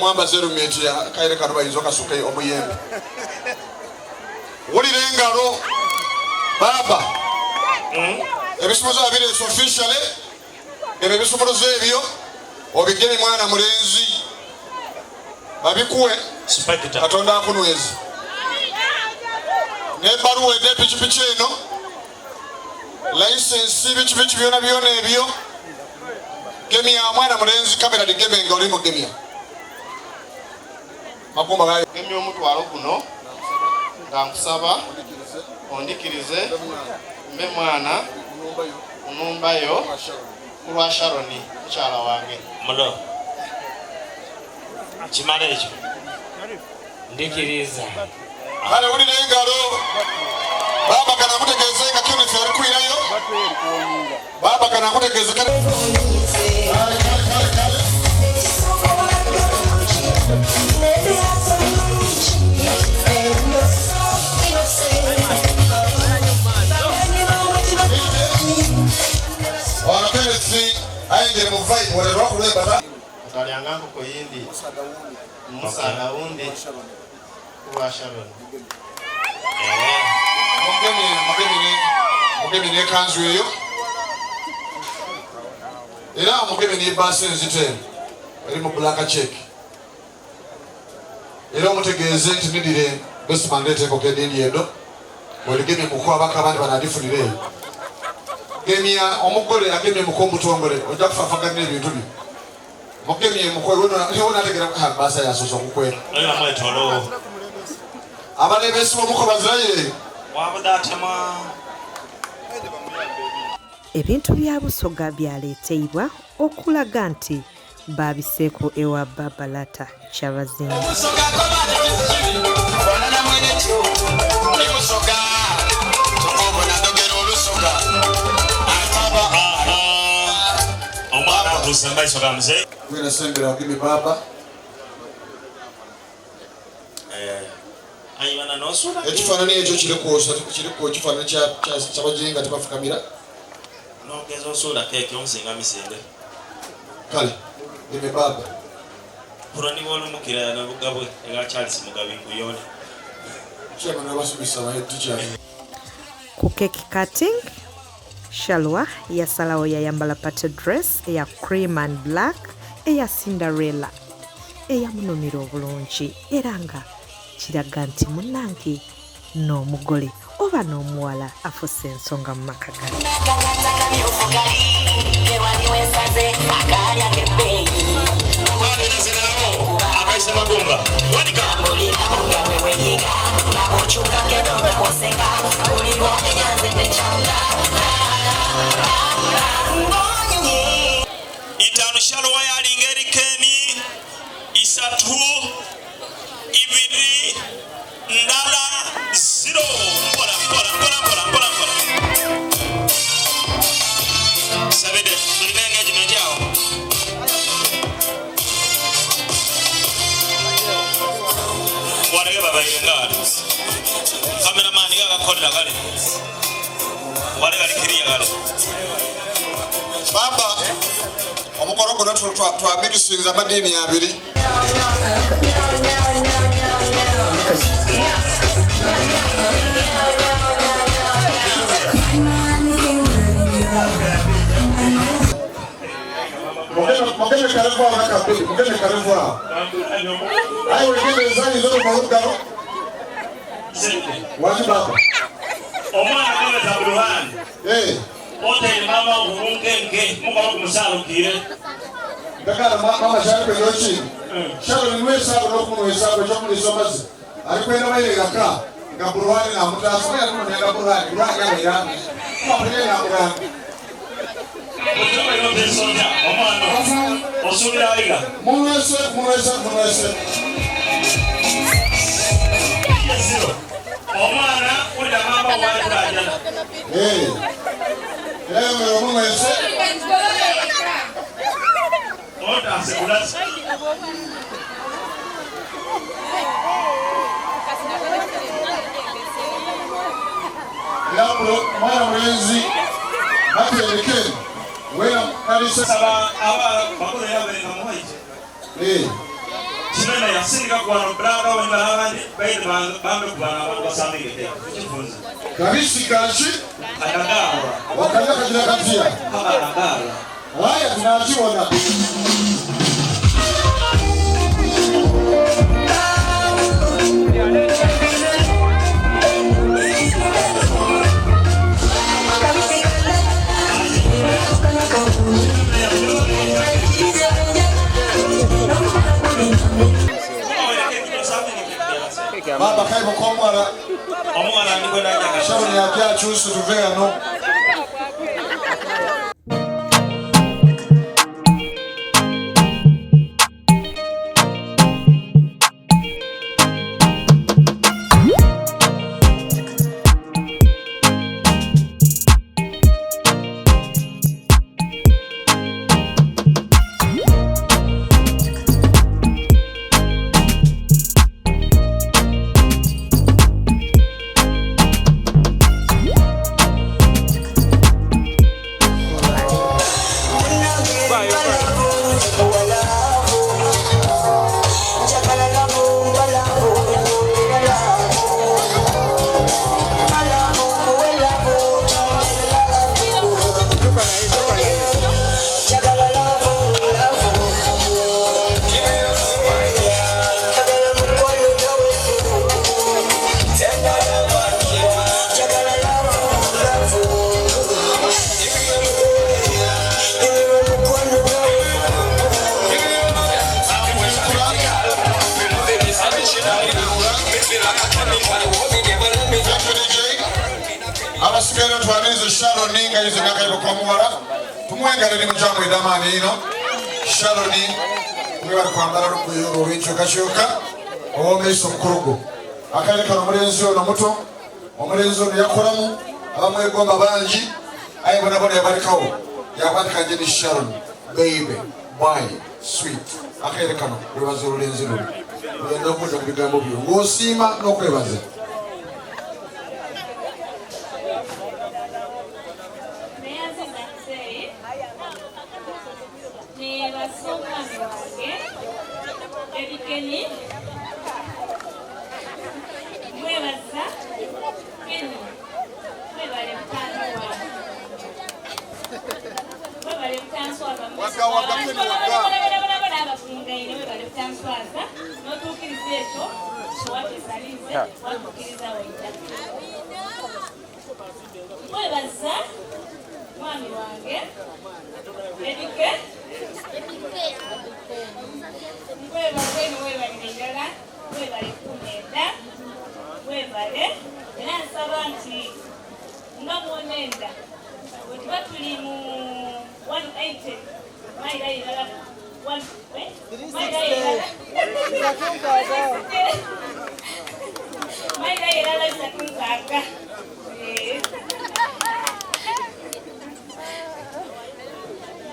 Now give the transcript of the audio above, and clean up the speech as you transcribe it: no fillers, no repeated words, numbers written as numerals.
Mwamba zero meti ya kaire karuba izoka suke omuyembe woli lengalo baba ebisumuzo abire officially ebisumuzo ebyo obigene mwana mulenzi babikuwe atonda akunwezi ne baruwe de pichipichi eno license bichipichi byona ebyo gemia mwana mulenzi kamera ligeme ngoli mu gemia Makumba gayo Gemi omutwalo guno nga nkusaba ondikirize mbe mwana unumbayo kulwa Sharoni mukyala wange mulo kimala ekyo ndikiriza ale uli n'engalo baba kana kutegeeza nga Kenneth ali kwirayo baba kana kutegeeza ayengere mu vibe wale rwakuleba Kaliangangu ko yindi Musa undi kwa Sharoni mugemi ne kanzu eyo era mugemi ne base nzite eri mu black check era mutegeeze nti nidire best mandate ko kedindi edo oligemi mukwa baka abandi banadifunire Gemia omugole agemye mukombu tongole ojja kufafagana ebintu bi mugemye mukole wona tegera basa yasoso kukwera oyo amwetolo abalebesi bomukobaziraye wabudatama ebintu bya Busoga byaleetebwa okulaga nti babiseeko ewa Babalata Kyabazinga Busemba isoga mzee kwena sembera kimi baba ayibana nosula ekifanani ekyo kiriko kifanani kya bajenga tebafukamira nogezo sula keke omusinga misinde kale kimi baba purani wolumukira na bugabwe ega Charles Mugabe nkuyone chama na basubisa ba teacher ku cake cutting Shalwa yasalawo yayambala party dress eya cream and black eya Cinderella eyamunumira obulungi era nga kiraga nti munnange n'omugole oba n'omuwala afuuse ensonga mu maka gano itano Shalwa yalingeri kemi isatu ibiri ndala zero bora sabede tulina engagement yao warege baba yengala cameraman yagakolera kale warege alikiriya kale baba omukoro gono twamikisinza amadini abiri Mokeshe karefu wa wakapili, mokeshe karefu wa ayo wengine zani zote maudaro waji baba omwana kama taburuhani Hotel mama urunke muka kumusalo kire. Ndakala mama shaka yochi. Shaka nimwesa kunokumwesa kwachomulisomazi. Alikwenda maile kaka. Ngaburwani na mutaso ya kunenda burwani. Burwani ya. Kwapele na burwani. Otuko yo personja. Omwana. Osubira aliga. Munwese. Zero. Omwana uli na mama wali kulajana. Ewe munwese. Ota sekulasi. Yabro mwana mwenzi. Hatelekeni. Wena kalisa Saba aba bakuru yabe na muhaije. Chimena yasinga kwa branga wani barabandi baide bambe kubana basamige kuchifunza. kabisi kashi Akagara. wakaja kajira katia. Akagara. Haya tunachiona. Baba kaibo komwala Omwana ndikwenda nyaka. shauri yake achusu tuvea no. Abasikero twanizo Sharon ninga yizo nakaibo komwala. Tumwengale ni mjamu idamani ino. Sharon mwebali kwambala rukuyo wincho kashoka. Ome iso mkurugu. Akaleka omulenzi ono muto. Omulenzi ono yakolamu abamwegomba bangi. Aye bona yabalikawo. Yabalika nje ni Sharon. Baby, boy, sweet. Akaleka no webaza omulenzi ono. Ugenda okuja ku bigambo byo. Ng'osiima n'okwebaza.